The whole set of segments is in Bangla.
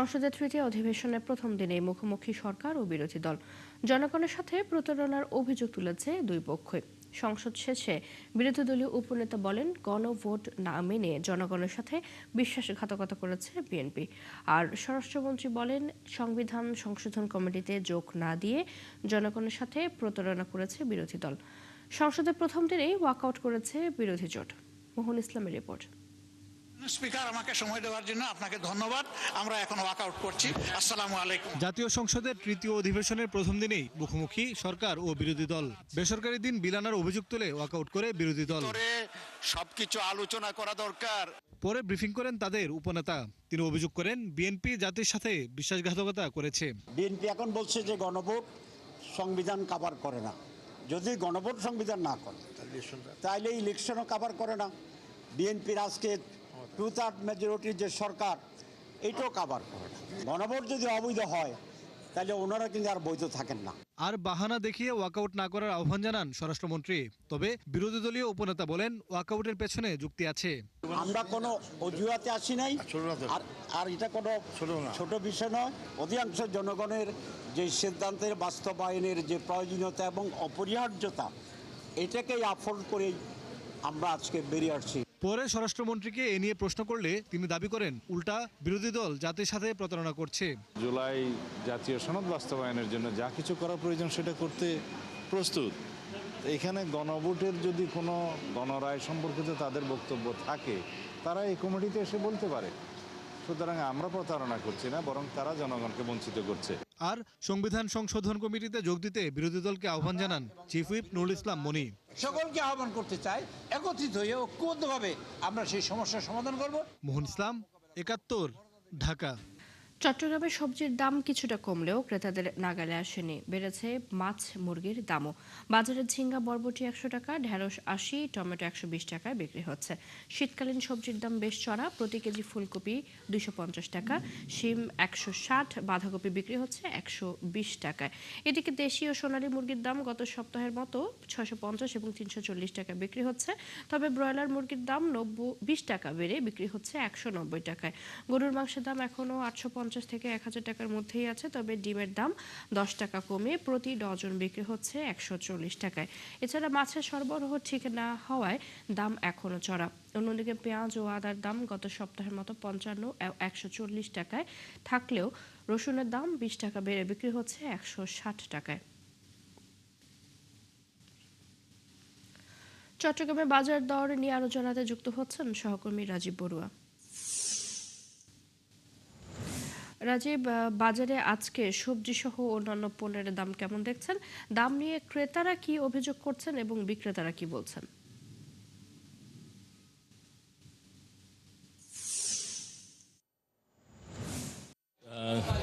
সংসদের তৃতীয় অধিবেশনের প্রথম দিনেই মুখোমুখি সরকার ও বিরোধী দল। জনগণের সাথে প্রতারণার অভিযোগ তুলেছে দুই পক্ষই। সংসদ শেষে বিরোধী দলীয় উপনেতা বলেন, গণভোট না মেনে জনগণের সাথে বিশ্বাসঘাতকতা করেছে বিএনপি। আর স্বরাষ্ট্রমন্ত্রী বলেন, সংবিধান সংশোধন কমিটিতে যোগ না দিয়ে জনগণের সাথে প্রতারণা করেছে বিরোধী দল। সংসদের প্রথম দিনেই ওয়াকআউট করেছে বিরোধী জোট। মোহন ইসলামের রিপোর্ট। স্পিকার, আমাকে সময় দেওয়ার জন্য আপনাকে ধন্যবাদ। আমরা এখন ওয়াকআউট করছি। আসসালামু আলাইকুম। জাতীয় সংসদের তৃতীয় অধিবেশনের প্রথম দিনেই মুখোমুখি সরকার ও বিরোধী দল। বেসরকারি দিন বিলানোর অভিযোগ তুলে ওয়াকআউট করে বিরোধী দল। সবকিছু আলোচনা করা দরকার। পরে ব্রিফিং করেন তাদের উপনেতা। তিনি অভিযোগ করেন, বিএনপি জাতির সাথে বিশ্বাসঘাতকতা করেছে। বিএনপি এখন বলছে যে গণভোট সংবিধান কাভার করে না। যদি গণভোট সংবিধান না করে তাহলে ইলেকশনও কাভার করে না। বিএনপির আজকে 2/3 মেজরিটির যে সরকার, এটাও কাভার করে না। গণভোট যদি অবৈধ হয় তাহলে ওনারা কিন্তু আর বৈধ থাকেন না। আর বাহানা দেখিয়ে ওয়াকআউট না করার আহ্বান জানান স্বরাষ্ট্রমন্ত্রী। তবে বিরোধী দলীয় উপনেতা বলেন, ওয়াকআউটের পেছনে যুক্তি আছে। আমরা কোনো অজুহাতে আসি নাই, আর এটা কোনো ছোট বিষয় নয়। অধিকাংশ জনগণের যে সিদ্ধান্তের বাস্তবায়নের যে প্রয়োজনীয়তা এবং অপরিহার্যতা, এটাকেই আফোর্ড করেই আমরা আজকে বেরিয়ে আসছি। পরে স্বরাষ্ট্রমন্ত্রীকে এ নিয়ে প্রশ্ন করলে তিনি দাবি করেন, উল্টা বিরোধী দল জাতির সাথে প্রতারণা করছে। জুলাই জাতীয় সনদ বাস্তবায়নের জন্য যা কিছু করা প্রয়োজন সেটা করতে প্রস্তুত। এখানে গণভোটের যদি কোনো গণরায় সম্পর্কিত তাদের বক্তব্য থাকে, তারা এই কমিটিতে এসে বলতে পারে। সুতরাং আমরা প্রতারণা করছি না, বরং তারা জনগণকে বঞ্চিত করছে। আর সংবিধান সংশোধন কমিটিতে যোগ দিতে বিরোধী দলকে আহ্বান জানান চিফ হুইপ নুরুল ইসলাম মনি। সকলকে আহ্বান করতে চাই, একত্রিত হয়ে ঐক্যবদ্ধভাবে আমরা সেই সমস্যার সমাধান করব। মোহন ইসলাম, ৭১, ঢাকা। চট্টগ্রামে সবজির দাম কিছুটা কমলেও ক্রেতাদের নাগালে আসেনি। বেড়েছে মাছ মুরগির দামও। বাজারে ঝিঙ্গা বরবটি ১০০ টাকা, ঢেঁড়স ৮০, টমেটো ১২০ টাকায় বিক্রি হচ্ছে। শীতকালীন সবজির দাম বেশ চড়া। প্রতি কেজি ফুলকপি ২৫০ টাকা, শিম ১৬০, বাঁধাকপি বিক্রি হচ্ছে ১২০ টাকায়। এদিকে দেশি ও সোনালী মুরগির দাম গত সপ্তাহের মতো ৬৫০ এবং ৩৪০ টাকায় বিক্রি হচ্ছে। তবে ব্রয়লার মুরগির দাম ২০ টাকা বেড়ে বিক্রি হচ্ছে ১৯০ টাকায়। গরুর মাংসের দাম এখনও ৮৫০ থেকে ১০০০ টাকার মধ্যেই আছে। তবে ডিমের দাম ১০ টাকা কমে প্রতি ডজন বিক্রি হচ্ছে ১৪০ টাকায়। এছাড়া মাছের সরবরাহ ঠিক না হওয়ায় দাম এখনও চড়া। অন্যদিকে পেঁয়াজ ও আদার দাম গত সপ্তাহের মতো ৫৫ ও ১৪০ টাকায় থাকলেও রসুনের দাম ২০ টাকা বেড়ে বিক্রি হচ্ছে ১৬০ টাকায়। চট্টগ্রামে বাজার দর নিয়ে আরো জানাতে যুক্ত হচ্ছেন সহকর্মী রাজীব বড়ুয়া। রাজীব, বাজারে আজকে সবজি সহ অন্যান্য পণ্যের দাম কেমন দেখছেন? দাম নিয়ে ক্রেতারা কি অভিযোগ করছেন এবং বিক্রেতারা কি বলছেন?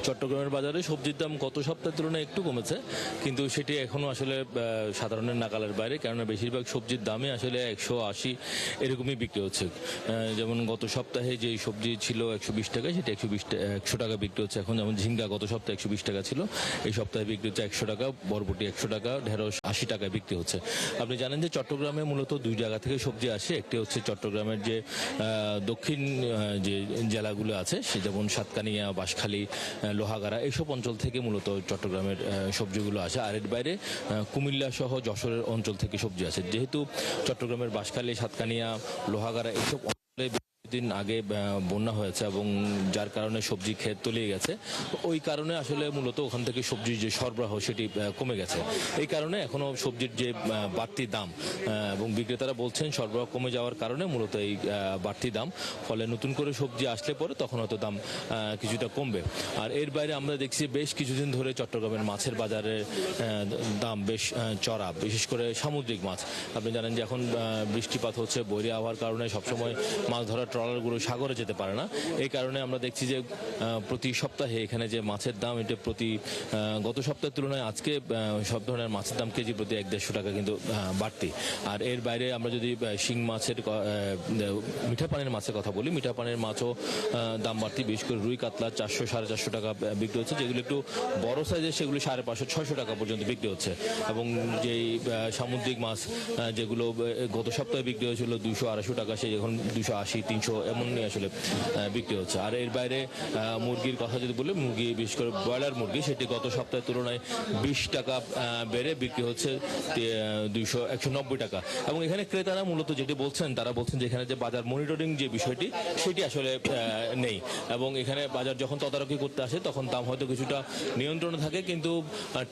চট্টগ্রামের বাজারে সবজির দাম গত সপ্তাহের তুলনায় একটু কমেছে, কিন্তু সেটি এখনো আসলে সাধারণের নাগালের বাইরে। কেননা বেশিরভাগ সবজির দামে আসলে ১৮০ এরকমই বিক্রি হচ্ছে। যেমন গত সপ্তাহে যে সবজি ছিল ১২০ টাকায়, সেটা ১০০ টাকা বিক্রি হচ্ছে এখন। যেমন ঝিঙ্গা গত সপ্তাহে ১২০ টাকা ছিল, এই সপ্তাহে বিক্রি হচ্ছে ১০০ টাকা, বরবটি ১০০ টাকা, ঢেঁড়স ৮০ টাকায় বিক্রি হচ্ছে। আপনি জানেন যে চট্টগ্রামে মূলত দুই জায়গা থেকে সবজি আসে। একটি হচ্ছে চট্টগ্রামের যে দক্ষিণ যে জেলাগুলো আছে, সে যেমন সাতকানিয়া, বাঁশখালী, লোহাগাড়া, এইসব অঞ্চল থেকে মূলত চট্টগ্রামের সবজিগুলো আসে। আর এর বাইরে কুমিল্লা সহ যশোরের অঞ্চল থেকে সবজি আসে। যেহেতু চট্টগ্রামের বাঁশখালী, সাতকানিয়া, লোহাগাড়া এইসব অঞ্চলে দিন আগে বন্যা হয়েছে এবং যার কারণে সবজি ক্ষেত তলিয়ে গেছে, ওই কারণে আসলে মূলত ওখান থেকে সবজির যে সরবরাহ সেটি কমে গেছে। এই কারণে এখনো সবজির যে বাড়তি দাম এবং বিক্রেতারা বলছেন সরবরাহ কমে যাওয়ার কারণে মূলত এই বাড়তি দাম। ফলে নতুন করে সবজি আসলে পরে তখন হয়তো দাম কিছুটা কমবে। আর এর বাইরে আমরা দেখছি বেশ কিছুদিন ধরে চট্টগ্রামের মাছের বাজারের দাম বেশ চড়া, বিশেষ করে সামুদ্রিক মাছ। আপনি জানেন যে এখন বৃষ্টিপাত হচ্ছে, বৈরী আবহাওয়ার কারণে সবসময় মাছ ধরার ট্রলারগুলো সাগরে যেতে পারে না। এই কারণে আমরা দেখছি যে প্রতি সপ্তাহে এখানে যে মাছের দাম, এটা প্রতি গত সপ্তাহের তুলনায় আজকে সব ধরনের মাছের দাম কেজি প্রতি ১-১৫০ টাকা কিন্তু বাড়তি। আর এর বাইরে আমরা যদি শিং মাছের, মিঠা পানির মাছের কথা বলি, মিঠা পানির মাছও দাম বাড়তি। বিশেষ করে রুই কাতলা ৪০০-৪৫০ টাকা বিক্রি হচ্ছে। যেগুলো একটু বড় সাইজের সেগুলো ৫৫০-৬০০ টাকা পর্যন্ত বিক্রি হচ্ছে। এবং যেই সামুদ্রিক মাছ যেগুলো গত সপ্তাহে বিক্রি হয়েছিল ২০০-২৫০ টাকা, সেই এখন ২৮০-৩০০ 300 এমনই আসলে বিক্রি হচ্ছে। আর এর বাইরে মুরগির কথা যদি বলি, মুরগি বিশেষ করে ব্রয়লার মুরগি সেটি গত সপ্তাহের তুলনায় 20 টাকা বেড়ে বিক্রি হচ্ছে 190 টাকা। এবং এখানে ক্রেতারা মূলত যেটি বলছেন, তারা বলছেন যে এখানে যে বাজার মনিটরিং যে বিষয়টি সেটি আসলে নেই, এবং এখানে বাজার যখন তদারকি করতে আসে তখন দাম হয়তো কিছুটা নিয়ন্ত্রণে থাকে, কিন্তু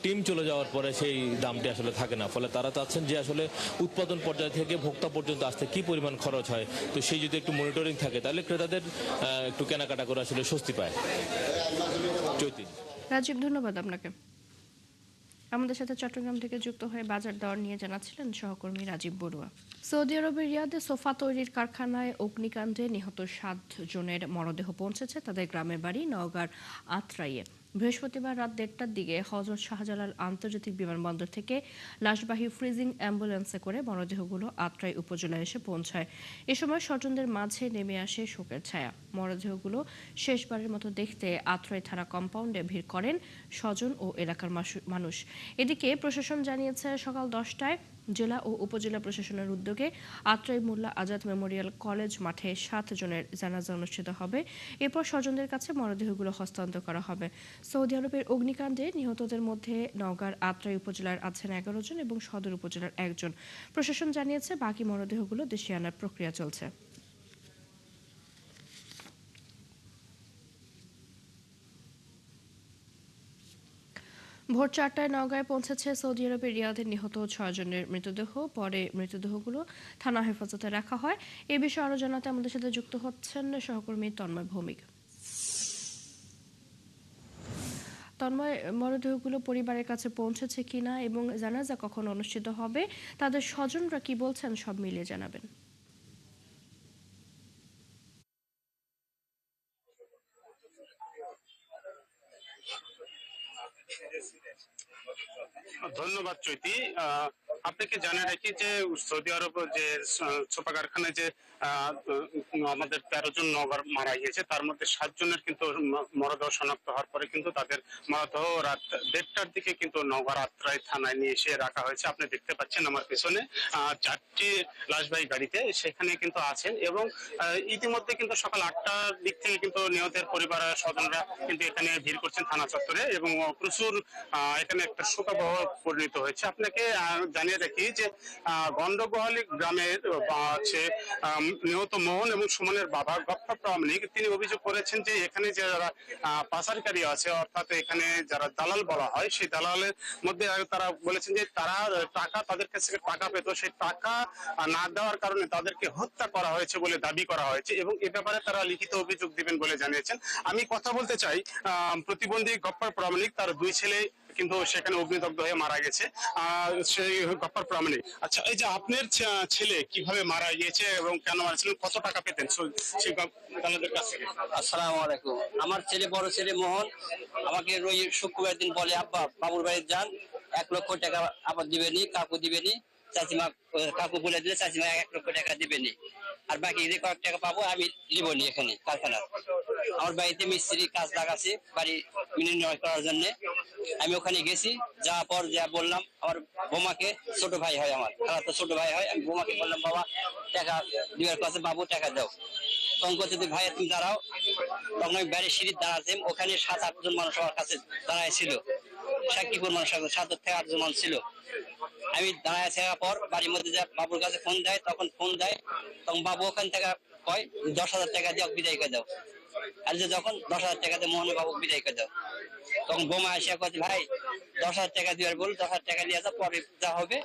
টিম চলে যাওয়ার পরে সেই দামটি আসলে থাকে না। ফলে তারা চাচ্ছেন যে আসলে উৎপাদন পর্যায় থেকে ভোক্তা পর্যন্ত আসতে কি পরিমাণ খরচ হয়, তো সেই যদি একটু মনিটরিং থাকে তাহলে ক্রেতাদের একটু কেনাকাটা করে আসলে স্বস্তি পায়। চৈতি। রাজীব, ধন্যবাদ আপনাকে। আমাদের সাথে চট্টগ্রাম থেকে যুক্ত হয়ে বাজার দর নিয়ে জানাচ্ছিলেন সহকর্মী রাজীব বড়ুয়া। সৌদি আরবের রিয়াদে সোফা তৈরির কারখানায় অগ্নিকাণ্ডে নিহত 7 জনের মরদেহ পৌঁছেছে তাদের গ্রামের বাড়ি নওগাঁর আত্রাইয়ে। বৃহস্পতিবার রাত 1টার দিকে হযরত শাহজালাল আন্তর্জাতিক বিমানবন্দর থেকে লাশবাহী ফ্রিজিং অ্যাম্বুলেন্সে করে মরদেহগুলো আত্রাই উপজেলায় এসে পৌঁছায়। এ সময় স্বজনদের মাঝে নেমে আসে শোকের ছায়া। মরদেহগুলো শেষবারের মতো দেখতে আত্রাই থানা কম্পাউন্ডে ভিড় করেন স্বজন ও এলাকার মানুষ। এদিকে প্রশাসন জানিয়েছে সকাল 10টায় জেলা ও উপজেলা প্রশাসনের উদ্যোগে আত্রাই মোল্লা আজাদ মেমোরিয়াল কলেজ মাঠে 7 জনের জানাজা অনুষ্ঠিত হবে। এরপর স্বজনদের কাছে মরদেহগুলো হস্তান্তর করা হবে। সৌদি আরবের অগ্নিকাণ্ডে নিহতদের মধ্যে নওগাঁর আত্রাই উপজেলার আছেন 11 জন এবং সদর উপজেলার 1 জন। প্রশাসন জানিয়েছে বাকি মরদেহগুলো দেশে আনার প্রক্রিয়া চলছে। ভোর 4টায় নওগাঁয় পৌঁছেছে সৌদি আরবের রিয়াদের নিহত 6 জনের মৃতদেহ। পরে মৃতদেহগুলো থানা হেফাজতে রাখা হয়। এ বিষয়ে আরো জানাতে আমাদের সাথে যুক্ত হচ্ছেন সহকর্মী তন্ময় ভৌমিক। তন্ময়, মরদেহগুলো পরিবারের কাছে পৌঁছেছে কিনা এবং জানাজা কখন অনুষ্ঠিত হবে, তাদের স্বজনরা কি বলছেন, সব মিলিয়ে জানাবেন। ধন্যবাদ চৈতি। আপনাকে জানিয়ে রাখি যে সৌদি আরব যে সোফা কারখানায় যে আমাদের 13 জন নগর মারা গিয়েছে, তার মধ্যে 7 জনের কিন্তু মরদেহ শনাক্ত হওয়ার পরে কিন্তু তাদের মরদেহ রাত 1টার দিকে কিন্তু নগর আত্রাই থানায় নিয়ে এসে রাখা হয়েছে। আপনি দেখতে পাচ্ছেন আমার পিছনে 4টি লাশবাহী গাড়িতে সেখানে কিন্তু আছেন, এবং ইতিমধ্যে কিন্তু সকাল 8টার দিক থেকে কিন্তু নিহতের পরিবারের স্বজনরা কিন্তু এখানে ভিড় করছেন থানা চত্বরে, এবং প্রচুর এখানে একটা শোকাবহ পরিণত হয়েছে। আপনাকে জানিয়ে রাখি যে গন্ডগোহালি গ্রামের হচ্ছে নিহত মোহন এবং সুমনের বাবা গফফর প্রামাণিক, তিনি অভিযোগ করেছেন যে এখানে যারা পাচারকারী আছে, অর্থাৎ এখানে যারা দালাল বলা হয়, সেই দালালের মধ্যে তারা বলেছেন যে তারা টাকা, তাদের কাছ থেকে টাকা পেত, সেই টাকা না দেওয়ার কারণে তাদেরকে হত্যা করা হয়েছে বলে দাবি করা হয়েছে, এবং এ ব্যাপারে তারা লিখিত অভিযোগ দিবেন বলে জানিয়েছেন। আমি কথা বলতে চাই প্রতিবন্ধী গফফর প্রামাণিক, তার 2 ছেলে কিন্তু সেখানে অগ্নিদগ্ধ হয়ে মারা গেছে, সেই গফফর প্রামাণিক। আচ্ছা, এই যে আপনার ছেলে কিভাবে মারা গিয়েছে এবং কেন মারছিলেন, কত টাকা পেতেন সেই দালালদের কাছ থেকে? আসসালামু আলাইকুম। আমার ছেলে, বড় ছেলে মোহন, আমাকে রোজ শুক্রবার দিন বলে, আব্বা বাবুর বাড়ি যান, 1 লক্ষ টাকা আবার দিবেনি, কাকু দিবেনি, চাচিমা, কাকু বলে দিলে চাচিমা 1 লক্ষ টাকা দিবেনি, আর বাকি যে কয়েক টাকা পাবো আমি নিবনি এখানে কারখানা। আমার বাড়িতে মিস্ত্রি কাজ লাগাচ্ছে বাড়ি বিনির্মাণ করার জন্য। আমি ওখানে গেছি, যাওয়ার পর যা বললাম, আমার বোমাকে, ছোট ভাই হয় আমার, খালাতো ছোট ভাই হয়, আমি বোমাকে বললাম বাবা টাকা দিবার কাছে, বাবু টাকা দাও। তখন যদি ভাই তুমি দাঁড়াও, তখন আমি বাইরে সিঁড়ি দাঁড়াতাম, ওখানে 7-8 জন মানুষ আমার কাছে দাঁড়ায় ছিল, সাক্ষীপুর মানুষ 7 থেকে 8 জন মানুষ ছিল। আমি দাঁড়ায় থাকার পর বাড়ির মধ্যে যা বাবুর কাছে ফোন দেয়, তখন ফোন দেয়, তখন বাবু ওখান থেকে কয় 10,000 টাকা দিয়ে বিদায় করে দাও। আর যে যখন 10,000 টাকা দিয়ে মোহন বাবু বিদায় করে দাও, তখন বোমা এসে কয় ভাই 10,000 টাকা দিবার বল, 10,000 টাকা নিয়ে যা, পরে যা হবে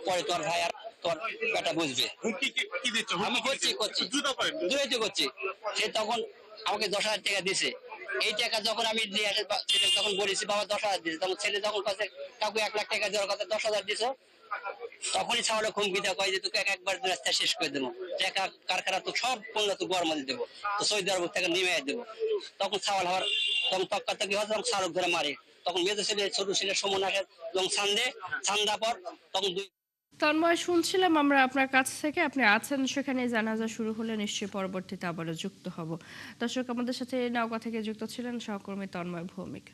পরে তোর ভাই আর তোর বেটা বুঝবে। আমি করছি সে তখন আমাকে 10,000 টাকা দিছে। এই টাকা যখন আমি নিয়ে আসে ছেলে তখন বলেছি বাবা 10,000 দিছে, তখন ছেলে যখন কাছে কাকু 1 লাখ টাকা দেওয়ার কথা, 10,000 দিছ, তখনই ছাওয়ালে হুমকি দেওয়া কয় যে তোকে একবার রাস্তা শেষ করে দেবো, টাকা কারখানা তো সব পণ্য তো গরম দেবো, তো সৌদি আরব থেকে নেমে দেবো। তখন ছাওয়াল হওয়ার, তখন তক্কাতকি হয়, তখন শাহরুখ ধরে মারে, তখন মেজো ছেলে ছোট ছেলে সমন আসে, তখন ছান্দা পর তখন তন্ময়, শুনছিলাম আমরা আপনার কাছ থেকে, আপনি আছেন সেখানে, জানাজা শুরু হলে নিশ্চয়ই পরবর্তীতে আবারও যুক্ত হব। দর্শক, আমাদের সাথে নওগাঁ থেকে যুক্ত ছিলেন সহকর্মী তন্ময় ভৌমিক।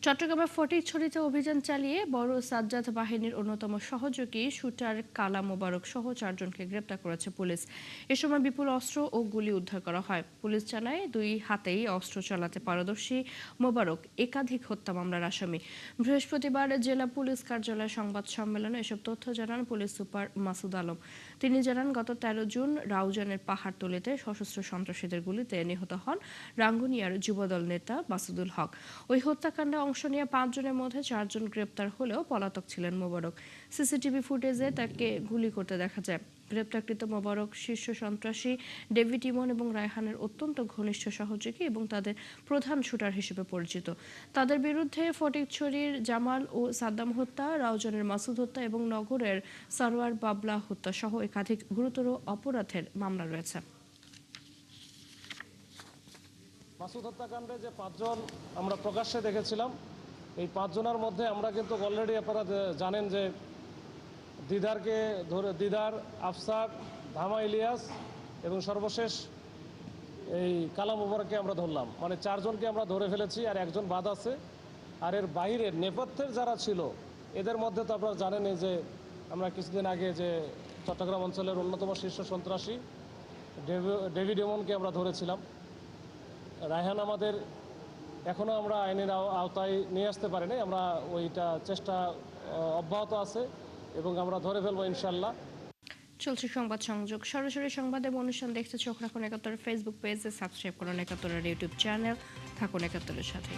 চট্টগ্রামের ফটিকছড়িতে অভিযান চালিয়ে বড় সাজ্জাদ বাহিনীর অন্যতম সহযোগী শুটার কালা মোবারক সহ 4 জনকে গ্রেপ্তার করেছে পুলিশ। এ সময় বিপুল অস্ত্র ও গুলি উদ্ধার করা হয়। পুলিশ জানায় 2 হাতেই অস্ত্র চালাতে পারদর্শী মোবারক একাধিক হত্যা মামলার আসামি। বৃহস্পতিবার জেলা পুলিশ কার্যালয়ে সংবাদ সম্মেলনে এসব তথ্য জানান পুলিশ সুপার মাসুদ আলম। তিনি জানান, গত 13 জুন রাউজানের পাহাড়তলীতে সশস্ত্র সন্ত্রাসীদের গুলিতে নিহত হন রাঙ্গুনিয়ার যুবদল নেতা মাসুদুল হক। ওই হত্যাকাণ্ডে অংশ নিয়ে 5 জনের মধ্যে 4 জন গ্রেপ্তার হলেও পলাতক ছিলেন মোবারক। সিসিটিভি ফুটেজে তাকে গুলি করতে দেখা যায়। গ্রেপ্তারকৃত মোবারক শীর্ষ সন্ত্রাসী ডেভিড ইমন এবং রায়হানের অত্যন্ত ঘনিষ্ঠ সহযোগী এবং তাদের প্রধান শুটার হিসেবে পরিচিত। তাদের বিরুদ্ধে ফটিকছড়ির জামাল ও সাদ্দাম হত্যা, রাউজানের মাসুদ হত্যা এবং নগরের সারোয়ার বাবলা হত্যা সহ একাধিক গুরুতর অপরাধের মামলা রয়েছে। মাসুদ হত্যাকাণ্ডে যে 5 জন আমরা প্রকাশ্যে দেখেছিলাম, এই 5 জনের মধ্যে আমরা কিন্তু অলরেডি আপনারা জানেন যে দিদার, আফসার, ধামা ইলিয়াস এবং সর্বশেষ এই কালা মোবারককে আমরা ধরলাম। মানে 4 জনকে আমরা ধরে ফেলেছি, আর 1 জন বাদ আছে। আর এর বাইরের নেপথ্যের যারা ছিল এদের মধ্যে তো আপনারা জানেন যে আমরা কিছুদিন আগে যে চট্টগ্রাম অঞ্চলের অন্যতম শীর্ষ সন্ত্রাসী ডেভিড ইমনকে আমরা ধরেছিলাম। রায়হান আমাদের এখনও আমরা আইনের আওতায় নিয়ে আসতে পারিনি, আমরা ওইটা চেষ্টা অব্যাহত আছে এবং আমরা ধরে ফেলবো ইনশাল্লাহ। চলছে সংবাদ সংযোগ। সরাসরি সংবাদে অনুষ্ঠান দেখতে চোখ রাখুন ৭১ ফেসবুক পেজে, সাবস্ক্রাইব করুন ৭১ ইউটিউব চ্যানেল। থাকুন ৭১ সাথে।